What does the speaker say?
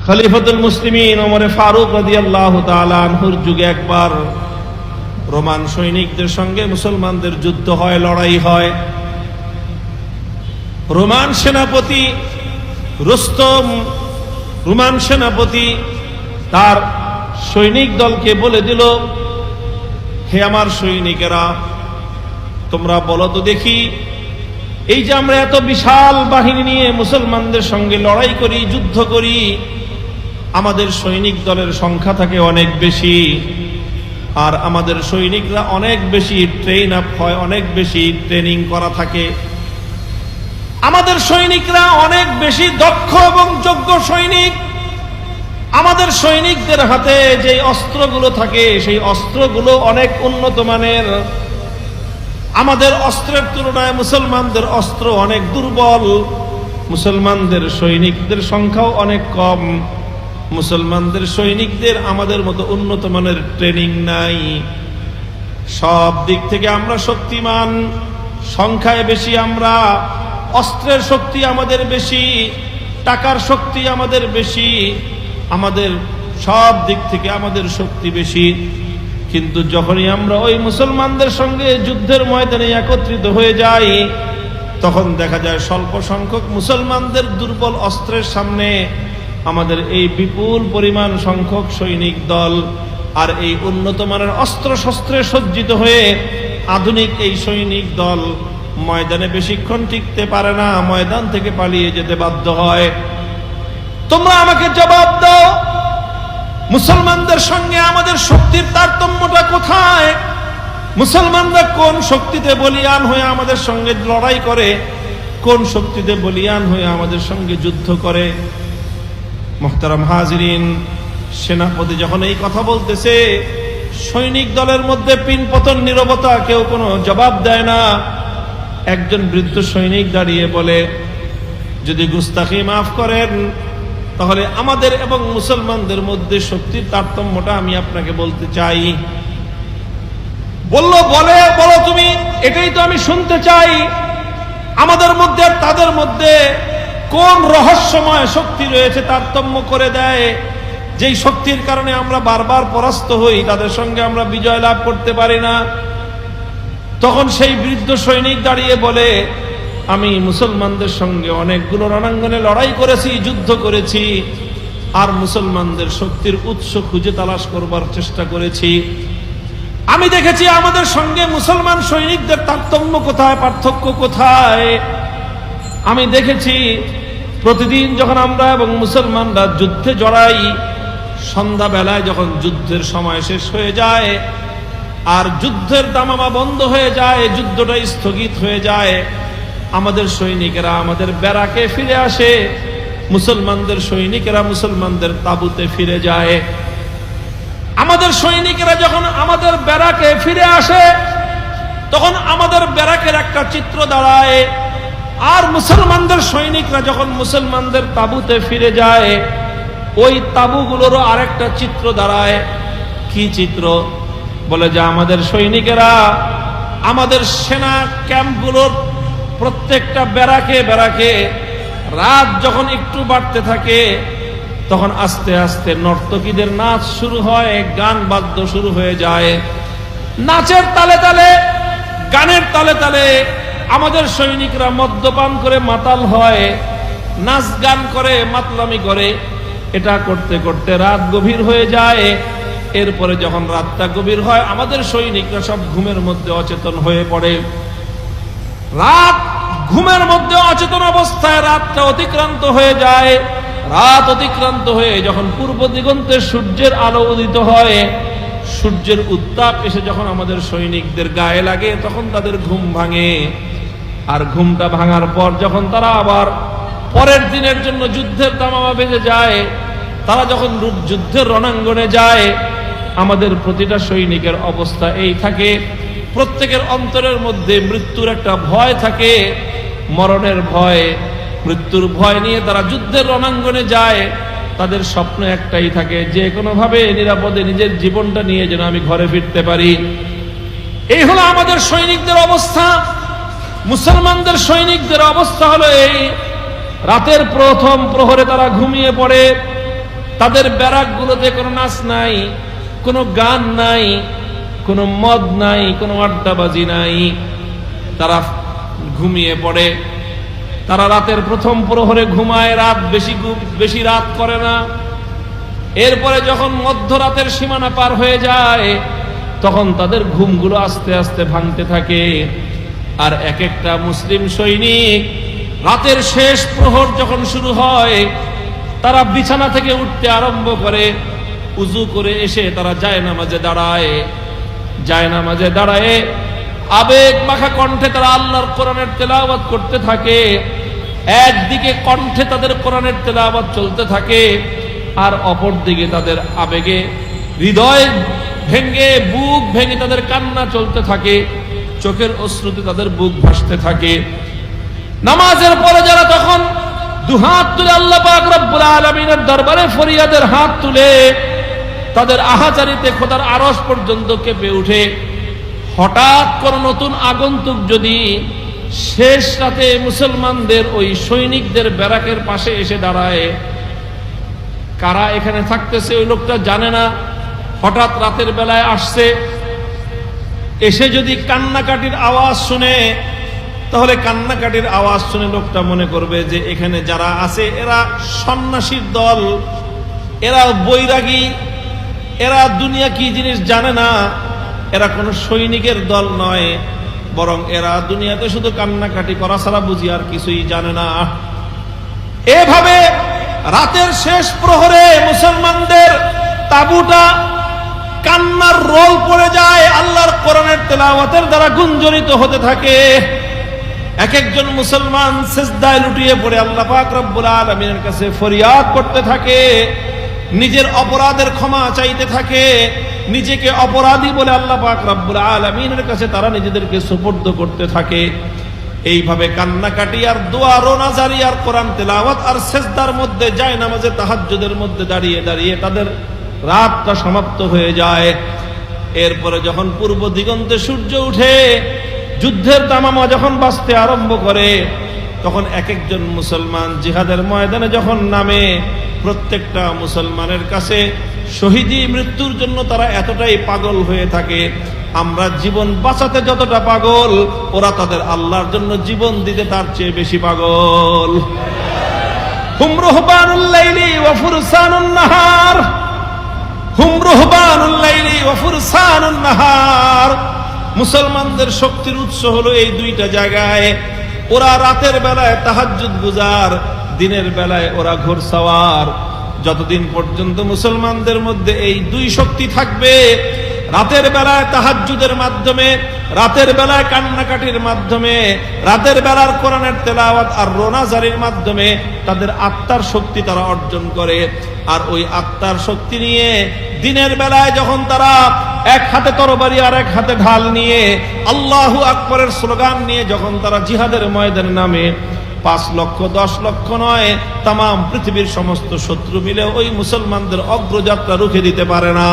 খলিফাতুল মুসলিমিন ওমর ফারুক রাদিয়াল্লাহু তাআলা আনহুর যুগে একবার রোমান সৈনিকদের সঙ্গে মুসলমানদের যুদ্ধ হয়, লড়াই হয়। রোমান সেনাপতি রুস্তম, রোমান সেনাপতি তার সৈনিক দলকে বলে দিল, হে আমার সৈনিকেরা, তোমরা বলো তো দেখি, এই যে আমরা এত বিশাল বাহিনী নিয়ে মুসলমানদের সঙ্গে লড়াই করি, যুদ্ধ করি, আমাদের সৈনিক দলের সংখ্যা থাকে অনেক বেশি, আর আমাদের সৈনিকরা অনেক বেশি ট্রেন আপ হয়, অনেক বেশি ট্রেনিং করা থাকে, আমাদের সৈনিকরা অনেক বেশি দক্ষ এবং যোগ্য সৈনিক। আমাদের সৈনিকদের হাতে যে অস্ত্রগুলো থাকে সেই অস্ত্রগুলো অনেক উন্নত মানের। আমাদের অস্ত্রের তুলনায় মুসলমানদের অস্ত্র অনেক দুর্বল, মুসলমানদের সৈনিকদের সংখ্যাও অনেক কম, মুসলমানদের সৈনিকদের আমাদের মতো উন্নত মানের ট্রেনিং নাই। সব দিক থেকে আমরা শক্তিমান, সংখ্যায় বেশি আমরা, অস্ত্রের শক্তি আমাদের বেশি, টাকার শক্তি আমাদের বেশি, আমাদের সব দিক থেকে আমাদের শক্তি বেশি। কিন্তু যখনই আমরা ওই মুসলমানদের সঙ্গে যুদ্ধের ময়দানে একত্রিত হয়ে যাই, তখন দেখা যায় স্বল্প সংখ্যক মুসলমানদের দুর্বল অস্ত্রের সামনে আমাদের এই বিপুল পরিমাণ সংখ্যক সৈনিক দল আর এই উন্নত মানের অস্ত্র শস্ত্রে সজ্জিত হয়ে আধুনিক এই সৈনিক দল ময়দানে বেশিক্ষণ টিকতে পারে না, ময়দান থেকে পালিয়ে যেতে বাধ্য হয়। তোমরা আমাকে জবাব দাও, মুসলমানদের সঙ্গে আমাদের শক্তির তারতম্যটা কোথায়? মুসলমানরা কোন শক্তিতে বলিয়ান হয়ে আমাদের সঙ্গে লড়াই করে, কোন শক্তিতে বলিয়ান হয়ে আমাদের সঙ্গে যুদ্ধ করে? মুহতারাম হাজিরিন, সেনাপতি যখন এই কথা বলতেছে, সৈনিক দলের মধ্যে পিনপতন নীরবতা, কেউ কোনো জবাব দেয় না। একজন বৃদ্ধ সৈনিক দাঁড়িয়ে বলে, যদি গুস্তাখি মাফ করেন, তাহলে আমাদের এবং মুসলমানদের মধ্যে শক্তির তারতম্যটা আমি আপনাকে বলতে চাই। বলো তুমি, এটাই তো আমি শুনতে চাই। আমাদের মধ্যে আর তাদের মধ্যে কোন রহস্যময় শক্তি রয়েছে তারতম্য করে দেয়, যেই শক্তির কারণে আমরা বারবার পরাস্ত হই, তাদের সঙ্গে আমরা বিজয় লাভ করতে পারি না? তখন সেই বৃদ্ধ সৈনিক দাঁড়িয়ে বলে, আমি মুসলমানদের সঙ্গে অনেকগুলো রণাঙ্গনে লড়াই করেছি, যুদ্ধ করেছি, আর মুসলমানদের শক্তির উৎস খুঁজে তালাশ করবার চেষ্টা করেছি। আমি দেখেছি আমাদের সঙ্গে মুসলমান সৈনিকদের তারতম্য কোথায়, পার্থক্য কোথায়। আমি দেখেছি প্রতিদিন যখন আমরা এবং মুসলমানরা যুদ্ধে জড়াই, সন্ধ্যাবেলায় যখন যুদ্ধের সময় শেষ হয়ে যায় আর যুদ্ধের দামামা বন্ধ হয়ে যায়, যুদ্ধটা স্থগিত হয়ে যায়, আমাদের সৈনিকেরা আমাদের ব্যারাকে ফিরে আসে, মুসলমানদের সৈনিকেরা মুসলমানদের তাঁবুতে ফিরে যায়। আমাদের সৈনিকেরা যখন আমাদের ব্যারাকে ফিরে আসে, তখন আমাদের ব্যারাকের একটা চিত্র দাঁড়ায়, আর মুসলমানদের সৈনিকরা যখন মুসলমানদের তাঁবুতে ফিরে যায়, ওই তাঁবুগুলোরও আরেকটা চিত্র দাঁড়ায়। কি চিত্র? বলে যে আমাদের সৈনিকেরা আমাদের সেনা ক্যাম্পগুলোর প্রত্যেকটা ব্যারাকে ব্যারাকে রাত যখন একটু বাড়তে থাকে, তখন আস্তে আস্তে নর্তকীদের নাচ শুরু হয়, গান বাদ্য শুরু হয়ে যায়। নাচের তালে তালে, গানের তালে তালে আমাদের সৈনিকরা মদ্যপান করে মাতাল হয়, নাচ গান করে, মাতলামি করে। এটা করতে করতে রাত গভীর হয়ে যায়। এরপরে যখন রাতটা গভীর হয়, আমাদের সৈনিকরা সব ঘুমের মধ্যে অচেতন হয়ে পড়ে। রাত ঘুমের মধ্যে অচেতন অবস্থায় রাতটা অতিক্রান্ত হয়ে যায়। রাত অতিক্রান্ত হয়ে যখন পূর্ব দিগন্তে সূর্যের আলো উদিত হয়, সূর্যের উত্তাপ এসে যখন আমাদের সৈনিকদের গায়ে লাগে, তখন তাদের ঘুম ভাঙে। আর ঘুমটা ভাঙার পর যখন তারা আবার পরের দিনের জন্য যুদ্ধের দামামা বেজে যায়, তারা যখন যুদ্ধের রণাঙ্গনে যায়, আমাদের প্রতিটা সৈনিকের অবস্থা এই থাকে, প্রত্যেকের অন্তরের মধ্যে মৃত্যুর একটা ভয় থাকে, মরণের ভয়, মৃত্যুর ভয় নিয়ে তারা যুদ্ধের রণাঙ্গনে যায়। তাদের স্বপ্ন একটাই থাকে, যে কোনোভাবে নিরাপদে নিজের জীবনটা নিয়ে যেন আমি ঘরে ফিরতে পারি। এই হলো আমাদের সৈনিকদের অবস্থা। মুসলমানদের সৈনিকদের অবস্থা হলো এই, রাতের প্রথম প্রহরে তারা ঘুমিয়ে পড়ে, তাদের ব্যারাকগুলোতে কোনো নাচ নাই, কোনো গান নাই, কোনো মদ নাই, কোনো আড্ডাবাজি নাই। তারা ঘুমিয়ে পড়ে, তারা রাতের প্রথম প্রহরে ঘুমায়, রাত বেশি রাত করে না। এরপরে যখন মধ্যরাতের সীমানা পার হয়ে যায় তখন তাদের ঘুমগুলো আস্তে আস্তে ভাঙতে থাকে। আর এক একটা মুসলিম সৈনিক রাতের শেষ প্রহর যখন শুরু হয় তারা বিছানা থেকে উঠতে আরম্ভ করে, উজু করে এসে তারা জায়নামাজে দাঁড়ায়। জায়নামাজে দাঁড়ায় আবেগ মাখা কণ্ঠে তারা আল্লাহর কোরআনের তেলাওয়াত করতে থাকে। একদিকে কণ্ঠে তাদের কোরআনের তেলাওয়াত চলতে থাকে, আর অপর দিকে তাদের আবেগে হৃদয় ভেঙে বুক ভেঙে তাদের কান্না চলতে থাকে, চোখের অশ্রুতে তাদের বুক ভাসতে থাকে। নামাজের পরে যারা তখন দুহাত তুলে আল্লাহ পাক রব্বুল আলামিনের দরবারে ফরিয়াদের হাত তুলে তাদের আহাজারিতে খোদার আরশ পর্যন্ত কেঁপে উঠে, হঠাৎ কোন নতুন আগন্তুক যদি শেষ রাতে মুসলমানদের ওই সৈনিকদের ব্যারাকের পাশে এসে দাঁড়ায়, কারা এখানে থাকতেছে ওই লোকটা জানে না, হঠাৎ রাতের বেলায় আসছে, এসে যদি কান্নাকাটির আওয়াজ শুনে তাহলে কান্নাকাটির আওয়াজ শুনে লোকটা মনে করবে যে এখানে যারা আছে এরা সন্ন্যাসীর দল, এরা বৈরাগী, এরা দুনিয়া কি জিনিস জানে না, এরা কোনো সৈনিকের দল নয়, বরং এরা দুনিয়াতে শুধু কান্নাকাটি করা ছাড়া বুঝি আর কিছুই জানে না। এভাবে রাতের শেষ প্রহরে মুসলমানদের তাঁবুটা কান্নার রোল পড়ে যায়, আল্লাহর কোরআনের তেলাওয়াতের দ্বারা গুঞ্জরিত হতে থাকে। এক একজন মুসলমান সিজদায় লুটিয়ে পড়ে আল্লাহ পাক রব্বুল আলামিনের কাছে ফরিয়াদ করতে থাকে, নিজের অপরাধের ক্ষমা চাইতে থাকে, নিজেকে অপরাধী বলে আল্লাহ পাক রব্বুল আলামিনের কাছে তারা নিজেদেরকে সুপর্দ করতে থাকে। এইভাবে কান্নাকাটি আর দোয়া রোনাজারি আর কোরআন তেলাওয়াত আর সিজদার মধ্যে জায়নামাজে তাহাজ্জুদের মধ্যে দাঁড়িয়ে দাঁড়িয়ে তাদের রাতটা সমাপ্ত হয়ে যায়। এরপরে যখন পূর্ব দিগন্তে সূর্য উঠে, যুদ্ধের তামামা যখন বাজতে আরম্ভ করে, তখন এক একজন মুসলমান জিহাদের ময়দানে যখন নামে, প্রত্যেকটা মুসলমানের কাছে শহীদি মৃত্যুর জন্য তারা এতটাই পাগল হয়ে থাকে, আমরা জীবন বাঁচাতে যতটা পাগল ওরা তাদের আল্লাহর জন্য জীবন দিতে তার চেয়ে বেশি পাগল। হুম রুহবানুল লাইলি ওয়া ফুরসানুন নাহার, হুম রুহবানুল লাইলি ওয়া ফুরসানুন নাহার। মুসলমানদের শক্তির উৎস হলো এই দুইটা জায়গায়। ওরা রাতের বেলায় তাহাজ্জুদ গুজার, দিনের বেলায় ওরা ঘোড়সাওয়ার। যতদিন পর্যন্ত মুসলমানদের মধ্যে এই দুই শক্তি থাকবে, রাতের বেলায় তাহাজ্জুদের মাধ্যমে, রাতের বেলায় কান্নাকাটির মাধ্যমে, রাতের বেলার কোরআনের তেলাওয়াত আর রোনাজারির মাধ্যমে তাদের আত্মার শক্তি তারা অর্জন করে। আর ওই আত্মার শক্তি নিয়ে দিনের বেলায় যখন তারা এক হাতে তরবারি আর এক হাতে ঢাল নিয়ে আল্লাহু আকবরের স্লোগান নিয়ে যখন তারা জিহাদের ময়দানে নামে, 5 লক্ষ 10 লক্ষ নয়, তাম পৃথিবীর সমস্ত শত্রু মিলে ওই মুসলমানদের অগ্রযাত্রা রুখে দিতে পারে না।